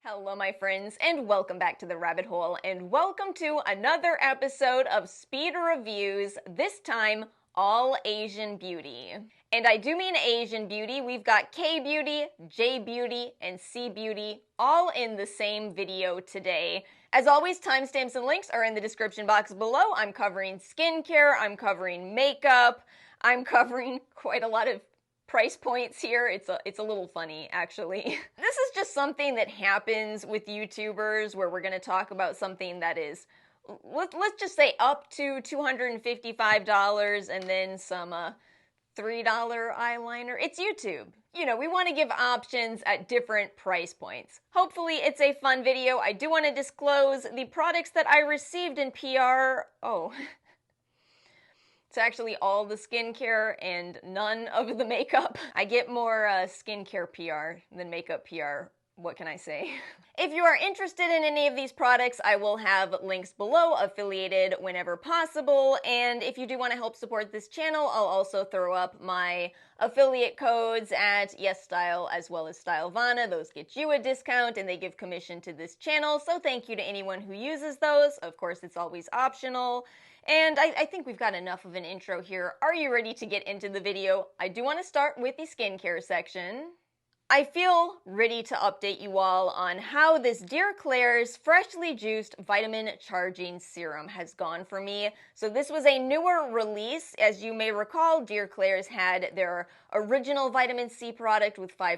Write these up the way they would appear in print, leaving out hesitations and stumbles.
Hello my friends, and welcome back to the rabbit hole, and welcome to another episode of Speed Reviews, this time all Asian beauty. And I do mean Asian beauty. We've got K-beauty, J-beauty, and C-beauty all in the same video today. As always, timestamps and links are in the description box below. I'm covering skincare, I'm covering makeup, I'm covering quite a lot of price points here. It's a little funny, actually. This is just something that happens with YouTubers where we're going to talk about something that is, let's just say up to $255 and then some $3 eyeliner. It's YouTube. You know, we want to give options at different price points. Hopefully it's a fun video. I do want to disclose the products that I received in PR. It's actually all the skincare and none of the makeup. I get more skincare PR than makeup PR. What can I say? If you are interested in any of these products, I will have links below affiliated whenever possible. And if you do want to help support this channel, I'll also throw up my affiliate codes at Yesstyle as well as Stylevana. Those get you a discount and they give commission to this channel. So thank you to anyone who uses those. Of course, it's always optional. And I think we've got enough of an intro here. Are you ready to get into the video? I do want to start with the skincare section. I feel ready to update you all on how this Dear Klairs freshly juiced vitamin charging serum has gone for me. So this was a newer release. As you may recall, Dear Klairs had their original vitamin C product with 5%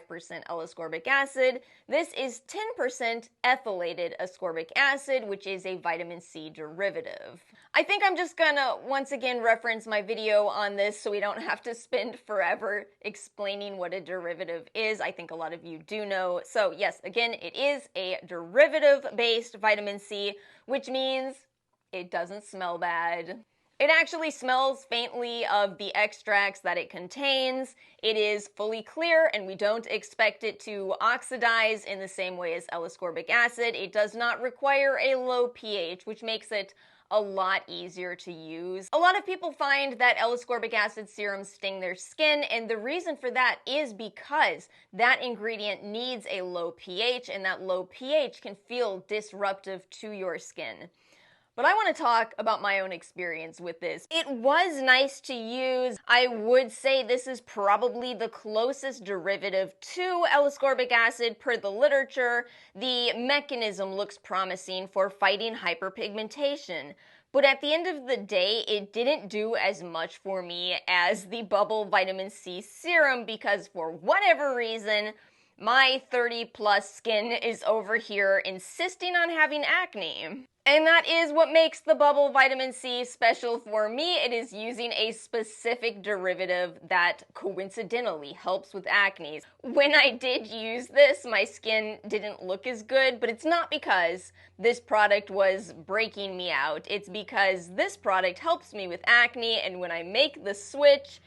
L-ascorbic acid. This is 10% ethylated ascorbic acid, which is a vitamin C derivative. I think I'm just gonna once again reference my video on this so we don't have to spend forever explaining what a derivative is. I think a lot of you do know. So yes, again, it is a derivative-based vitamin C, which means it doesn't smell bad. It actually smells faintly of the extracts that it contains. It is fully clear, and we don't expect it to oxidize in the same way as L-ascorbic acid. It does not require a low pH, which makes it a lot easier to use. A lot of people find that L-ascorbic acid serums sting their skin, and the reason for that is because that ingredient needs a low pH, and that low pH can feel disruptive to your skin. But I want to talk about my own experience with this. It was nice to use. I would say this is probably the closest derivative to L-ascorbic acid per the literature. The mechanism looks promising for fighting hyperpigmentation. But at the end of the day, it didn't do as much for me as the Bubble Vitamin C Serum because for whatever reason, my 30-plus skin is over here insisting on having acne. And that is what makes the Bubble Vitamin C special for me. It is using a specific derivative that coincidentally helps with acne. When I did use this, my skin didn't look as good, but it's not because this product was breaking me out. It's because this product helps me with acne, and when I make the switch,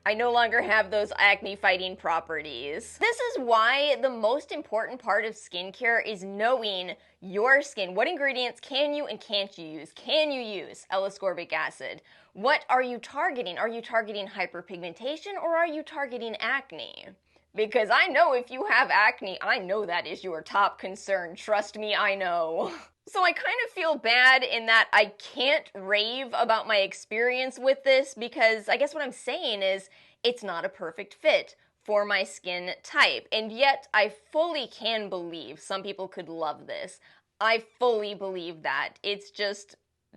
I no longer have those acne-fighting properties. This is why the most important part of skincare is knowing your skin. What ingredients can you and can't you use? Can you use L-ascorbic acid? What are you targeting? Are you targeting hyperpigmentation or are you targeting acne? Because I know if you have acne, I know that is your top concern. Trust me, I know. So I kind of feel bad in that I can't rave about my experience with this because I guess what I'm saying is it's not a perfect fit for my skin type. And yet I fully can believe some people could love this. I fully believe that. It's just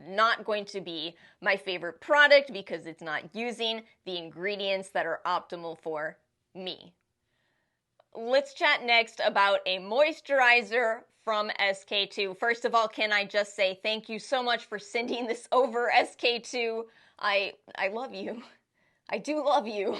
not going to be my favorite product because it's not using the ingredients that are optimal for me. Let's chat next about a moisturizer from SK-II. First of all, can I just say thank you so much for sending this over, SK-II. I love you. I do love you.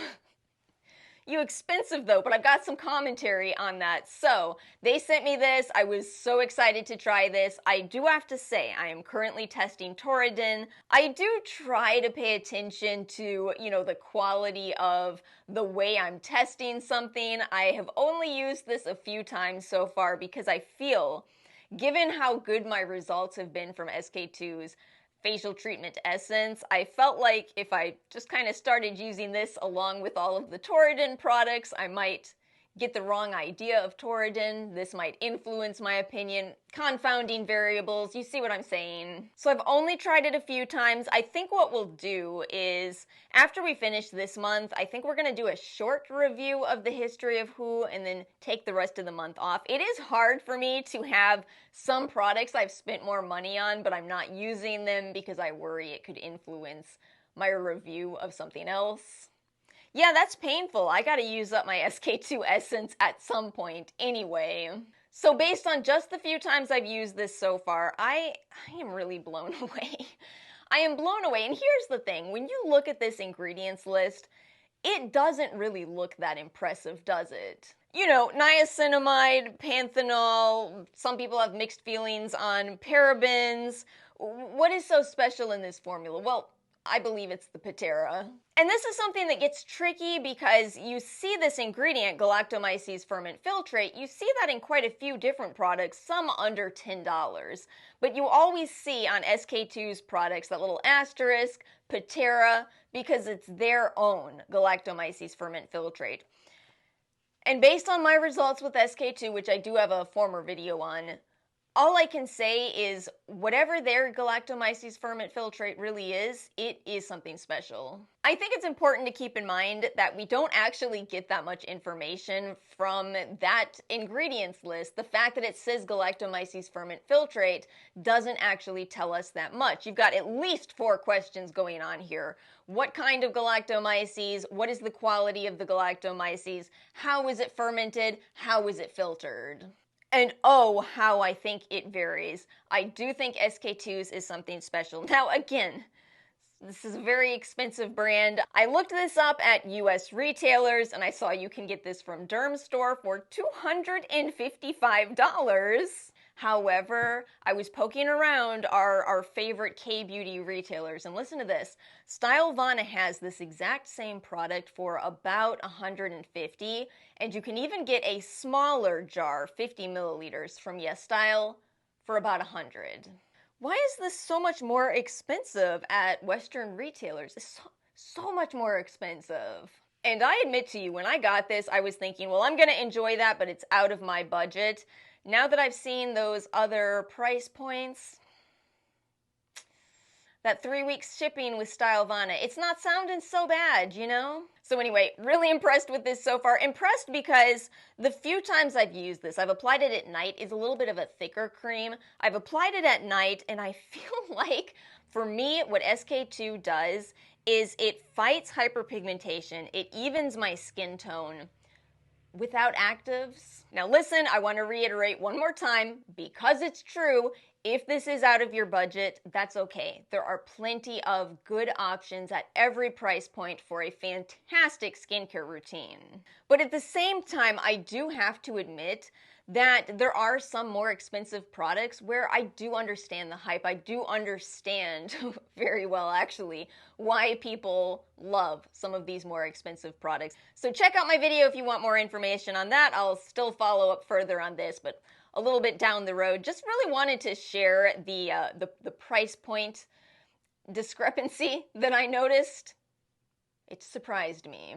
You expensive though, but I've got some commentary on that. So, they sent me this. I was so excited to try this. I do have to say, I am currently testing Torridin. I do try to pay attention to, the quality of the way I'm testing something. I have only used this a few times so far because I feel, given how good my results have been from SK-II's facial treatment essence, I felt like if I just kind of started using this along with all of the Torridin products, I might get the wrong idea of Toradin. This might influence my opinion. Confounding variables, you see what I'm saying. So I've only tried it a few times. I think what we'll do is, after we finish this month, I think we're going to do a short review of the history of Who and then take the rest of the month off. It is hard for me to have some products I've spent more money on, but I'm not using them because I worry it could influence my review of something else. Yeah, that's painful. I gotta use up my SK2 essence at some point anyway. So based on just the few times I've used this so far, I am really blown away. I am blown away, and here's the thing. When you look at this ingredients list, it doesn't really look that impressive, does it? You know, niacinamide, panthenol, some people have mixed feelings on parabens. What is so special in this formula? Well, I believe it's the Pitera. And this is something that gets tricky because you see this ingredient, galactomyces ferment filtrate, you see that in quite a few different products, some under $10. But you always see on SK2's products that little asterisk, Pitera, because it's their own galactomyces ferment filtrate. And based on my results with SK2, which I do have a former video on, all I can say is whatever their galactomyces ferment filtrate really is, it is something special. I think it's important to keep in mind that we don't actually get that much information from that ingredients list. The fact that it says galactomyces ferment filtrate doesn't actually tell us that much. You've got at least 4 questions going on here. What kind of galactomyces? What is the quality of the galactomyces? How is it fermented? How is it filtered? And oh, how I think it varies. I do think SK2's is something special. Now again, this is a very expensive brand. I looked this up at US retailers and I saw you can get this from Dermstore for $255. However, I was poking around our favorite K-beauty retailers, and listen to this. Stylevana has this exact same product for about $150, and you can even get a smaller jar, 50 milliliters, from Yesstyle for about $100. Why is this so much more expensive at Western retailers? It's so much more expensive. And I admit to you, when I got this, I was thinking, well, I'm going to enjoy that, but it's out of my budget. Now that I've seen those other price points, that 3 weeks shipping with Stylevana, it's not sounding so bad, you know? So anyway, really impressed with this so far. Impressed because the few times I've used this, I've applied it at night. It's a little bit of a thicker cream. I've applied it at night, and I feel like, for me, what SK2 does is it fights hyperpigmentation. It evens my skin tone without actives. Now listen, I want to reiterate one more time, because it's true, if this is out of your budget, that's okay. There are plenty of good options at every price point for a fantastic skincare routine. But at the same time, I do have to admit that there are some more expensive products where I do understand the hype. I do understand very well, actually, why people love some of these more expensive products. So check out my video if you want more information on that. I'll still follow up further on this, but a little bit down the road. Just really wanted to share the price point discrepancy that I noticed. It surprised me.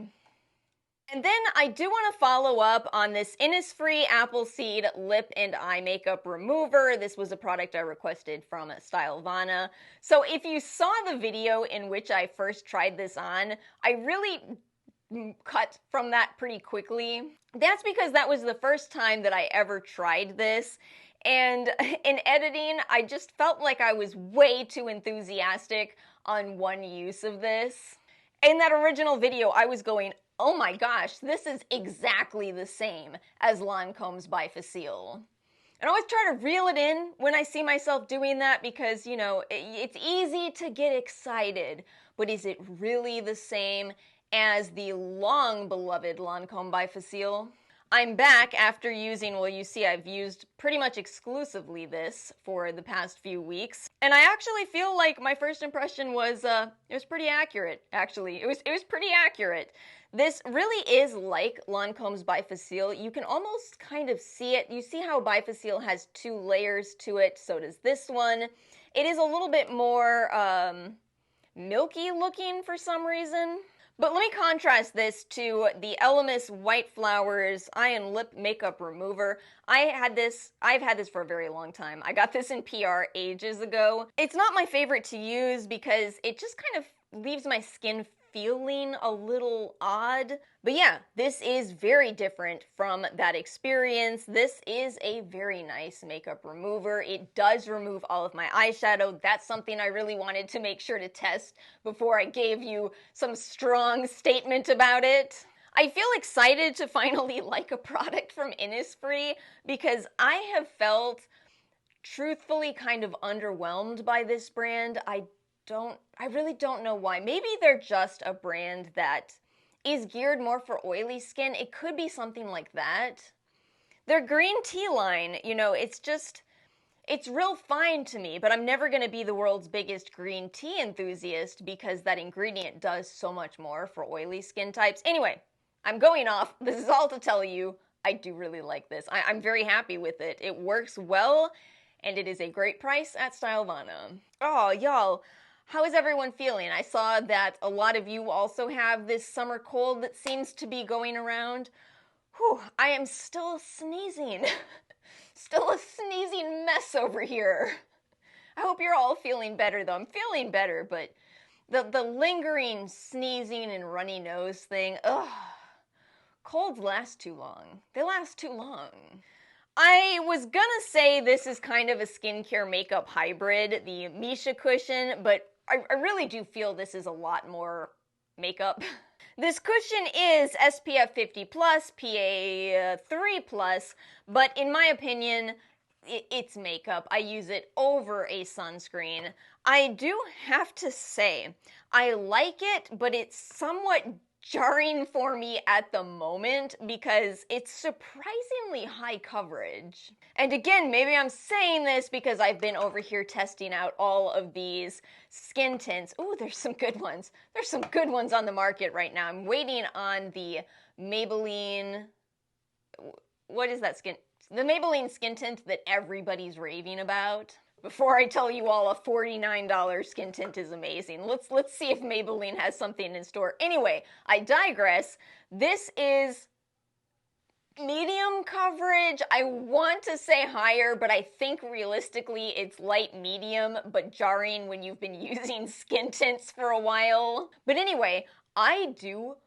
And then I do want to follow up on this Innisfree Appleseed Lip and Eye Makeup Remover. This was a product I requested from Stylevana. So if you saw the video in which I first tried this on, I really cut from that pretty quickly. That's because that was the first time that I ever tried this. And in editing, I just felt like I was way too enthusiastic on one use of this. In that original video, I was going, oh my gosh, this is exactly the same as Lancome's Bifacile. And I always try to reel it in when I see myself doing that because, you know, it's easy to get excited, but is it really the same as the long-beloved Lancome Bifacile? I'm back after using, well, you see I've used pretty much exclusively this for the past few weeks. And I actually feel like my first impression was, it was pretty accurate, actually. It was pretty accurate. This really is like Lancome's Bifacile. You can almost kind of see it. You see how Bifacile has 2 layers to it, so does this one. It is a little bit more milky looking for some reason. But let me contrast this to the Elemis White Flowers Eye and Lip Makeup Remover. I've had this for a very long time. I got this in PR ages ago. It's not my favorite to use because it just kind of leaves my skin feeling a little odd. But yeah, this is very different from that experience. This is a very nice makeup remover. It does remove all of my eyeshadow. That's something I really wanted to make sure to test before I gave you some strong statement about it. I feel excited to finally like a product from Innisfree because I have felt truthfully kind of underwhelmed by this brand. I really don't know why. Maybe they're just a brand that is geared more for oily skin. It could be something like that. Their green tea line, you know, it's real fine to me, but I'm never going to be the world's biggest green tea enthusiast because that ingredient does so much more for oily skin types. Anyway, I'm going off. This is all to tell you, I do really like this. I'm very happy with it. It works well, and it is a great price at Stylevana. Oh, y'all. How is everyone feeling? I saw that a lot of you also have this summer cold that seems to be going around. Whew, I am still sneezing. Still a sneezing mess over here. I hope you're all feeling better though. I'm feeling better, but the lingering sneezing and runny nose thing, ugh. Colds last too long. They last too long. I was gonna say this is kind of a skincare makeup hybrid, the Missha cushion, but I really do feel this is a lot more makeup. This cushion is SPF 50+, PA 3+, but in my opinion, it's makeup. I use it over a sunscreen. I do have to say, I like it, but it's somewhat jarring for me at the moment because it's surprisingly high coverage. And again, maybe I'm saying this because I've been over here testing out all of these skin tints. Ooh, there's some good ones. There's some good ones on the market right now. I'm waiting on the Maybelline, what is that skin? The Maybelline skin tint that everybody's raving about. Before I tell you all a $49 skin tint is amazing, let's see if Maybelline has something in store. Anyway, I digress. This is medium coverage. I want to say higher, but I think realistically it's light medium, but jarring when you've been using skin tints for a while. But anyway, I do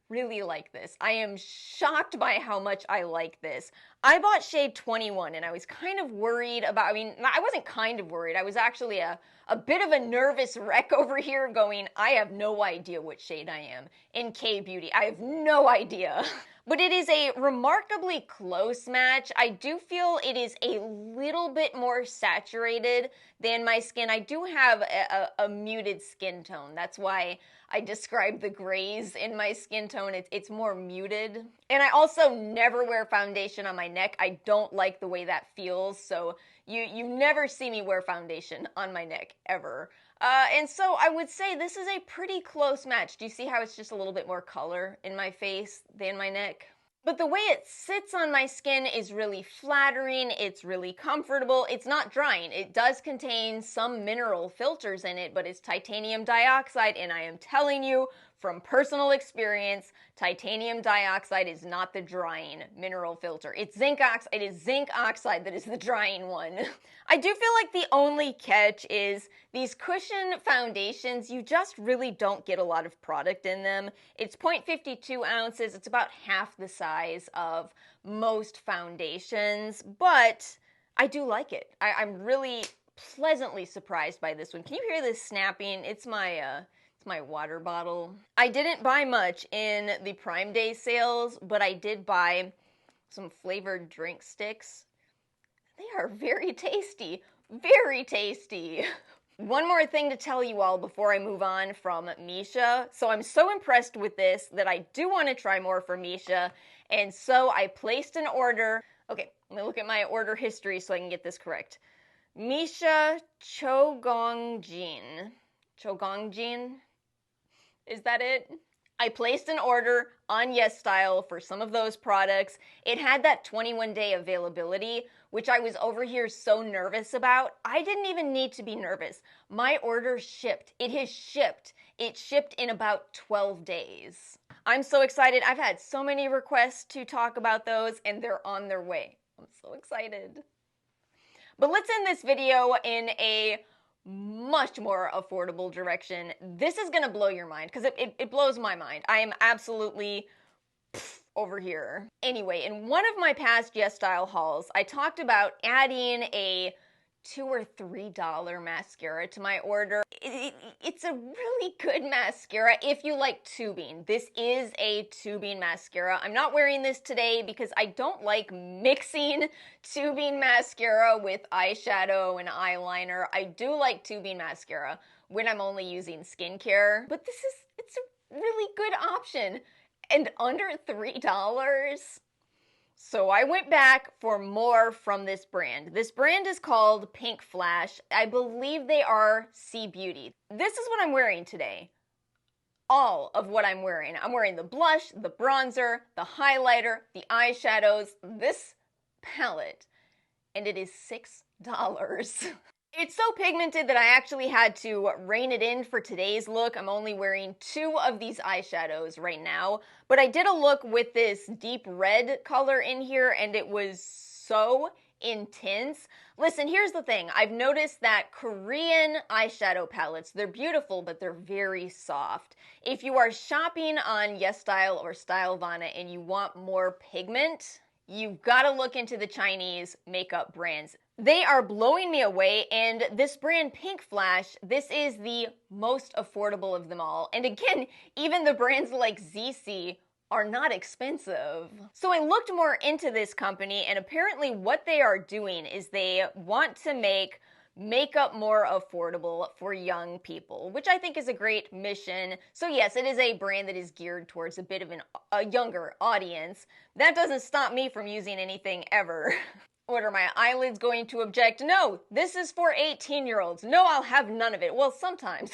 really like this. I am shocked by how much I like this. I bought shade 21 and I was kind of worried about, I wasn't kind of worried. I was actually a bit of a nervous wreck over here going, I have no idea what shade I am in kbeauty. I have no idea. But it is a remarkably close match. I do feel it is a little bit more saturated than my skin. I do have a muted skin tone. That's why I describe the grays in my skin tone. It's more muted. And I also never wear foundation on my neck. I don't like the way that feels, so you never see me wear foundation on my neck, ever. And so I would say this is a pretty close match. Do you see how it's just a little bit more color in my face than my neck? But the way it sits on my skin is really flattering, it's really comfortable, it's not drying. It does contain some mineral filters in it, but it's titanium dioxide, and I am telling you from personal experience, titanium dioxide is not the drying mineral filter. It's zinc oxide. It is zinc oxide that is the drying one. I do feel like the only catch is these cushion foundations, you just really don't get a lot of product in them. It's 0.52 ounces. It's about half the size of most foundations, but I do like it. I'm really pleasantly surprised by this one. Can you hear this snapping? It's my water bottle. I didn't buy much in the Prime Day sales, but I did buy some flavored drink sticks. They are very tasty. Very tasty. One more thing to tell you all before I move on from Missha. So I'm so impressed with this that I do want to try more for Missha, and so I placed an order. Okay, let me look at my order history so I can get this correct. Missha Chogongjin. Chogongjin? Is that it? I placed an order on Yesstyle for some of those products. It had that 21-day availability, which I was over here so nervous about. I didn't even need to be nervous. My order shipped. It has shipped. It shipped in about 12 days. I'm so excited. I've had so many requests to talk about those, and they're on their way. I'm so excited. But let's end this video in a much more affordable direction. This is gonna blow your mind, because it blows my mind. I am absolutely over here. Anyway, in one of my past Yesstyle hauls, I talked about adding a $2 or $3 mascara to my order. It's a really good mascara if you like tubing. This is a tubing mascara. I'm not wearing this today because I don't like mixing tubing mascara with eyeshadow and eyeliner. I do like tubing mascara when I'm only using skincare, but it's a really good option and under $3. So I went back for more from this brand. This brand is called Pinkflash. I believe they are kbeauty. This is what I'm wearing today. All of what I'm wearing. I'm wearing the blush, the bronzer, the highlighter, the eyeshadows, this palette, and it is $6. It's so pigmented that I actually had to rein it in for today's look. I'm only wearing 2 of these eyeshadows right now, but I did a look with this deep red color in here and it was so intense. Listen, here's the thing. I've noticed that Korean eyeshadow palettes, they're beautiful, but they're very soft. If you are shopping on Yesstyle or Stylevana and you want more pigment, you've got to look into the Chinese makeup brands. They are blowing me away, and this brand Pinkflash, this is the most affordable of them all. And again, even the brands like ZC are not expensive. So I looked more into this company, and apparently what they are doing is they want to make makeup more affordable for young people, which I think is a great mission. So yes, it is a brand that is geared towards a bit of a younger audience. That doesn't stop me from using anything ever. What are my eyelids going to object? No, this is for 18-year-olds. No, I'll have none of it. Well, sometimes.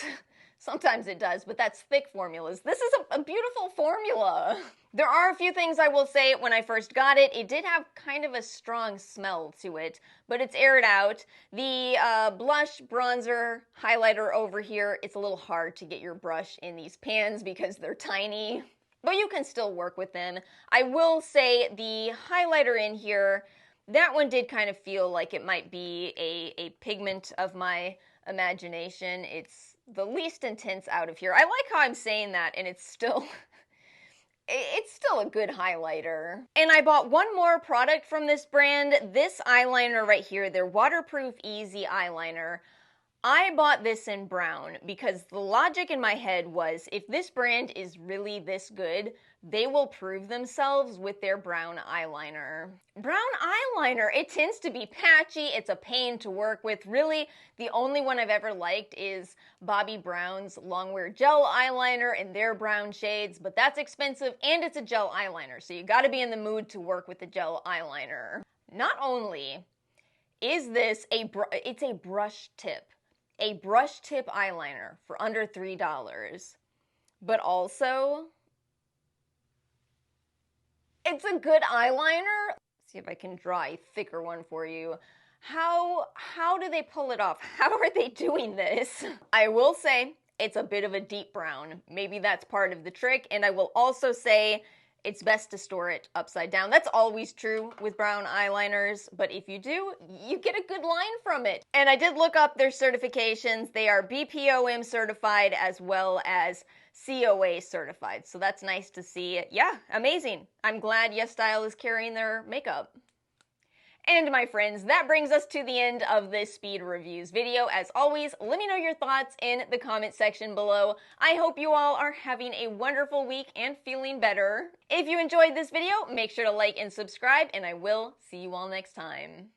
Sometimes it does, but that's thick formulas. This is a beautiful formula. There are a few things I will say. When I first got it, it did have kind of a strong smell to it, but it's aired out. The blush, bronzer, highlighter over here, it's a little hard to get your brush in these pans because they're tiny, but you can still work with them. I will say the highlighter in here, that one did kind of feel like it might be a pigment of my imagination. It's the least intense out of here. I like how I'm saying that, and it's still a good highlighter. And I bought one more product from this brand, this eyeliner right here, their Waterproof Easy Eyeliner. I bought this in brown because the logic in my head was if this brand is really this good, they will prove themselves with their brown eyeliner. Brown eyeliner, it tends to be patchy, it's a pain to work with. Really, the only one I've ever liked is Bobbi Brown's Longwear Gel Eyeliner in their brown shades, but that's expensive and it's a gel eyeliner, so you gotta be in the mood to work with the gel eyeliner. Not only is this it's a brush tip. A brush tip eyeliner for under $3, but also it's a good eyeliner. Let's see if I can draw a thicker one for you. How do they pull it off? How are they doing this? I will say it's a bit of a deep brown. Maybe that's part of the trick, and I will also say it's best to store it upside down. That's always true with brown eyeliners, but if you do, you get a good line from it. And I did look up their certifications. They are BPOM certified as well as COA certified, so that's nice to see. Yeah, amazing. I'm glad Yesstyle is carrying their makeup. And my friends, that brings us to the end of this speed reviews video. As always, let me know your thoughts in the comment section below. I hope you all are having a wonderful week and feeling better. If you enjoyed this video, make sure to like and subscribe, and I will see you all next time.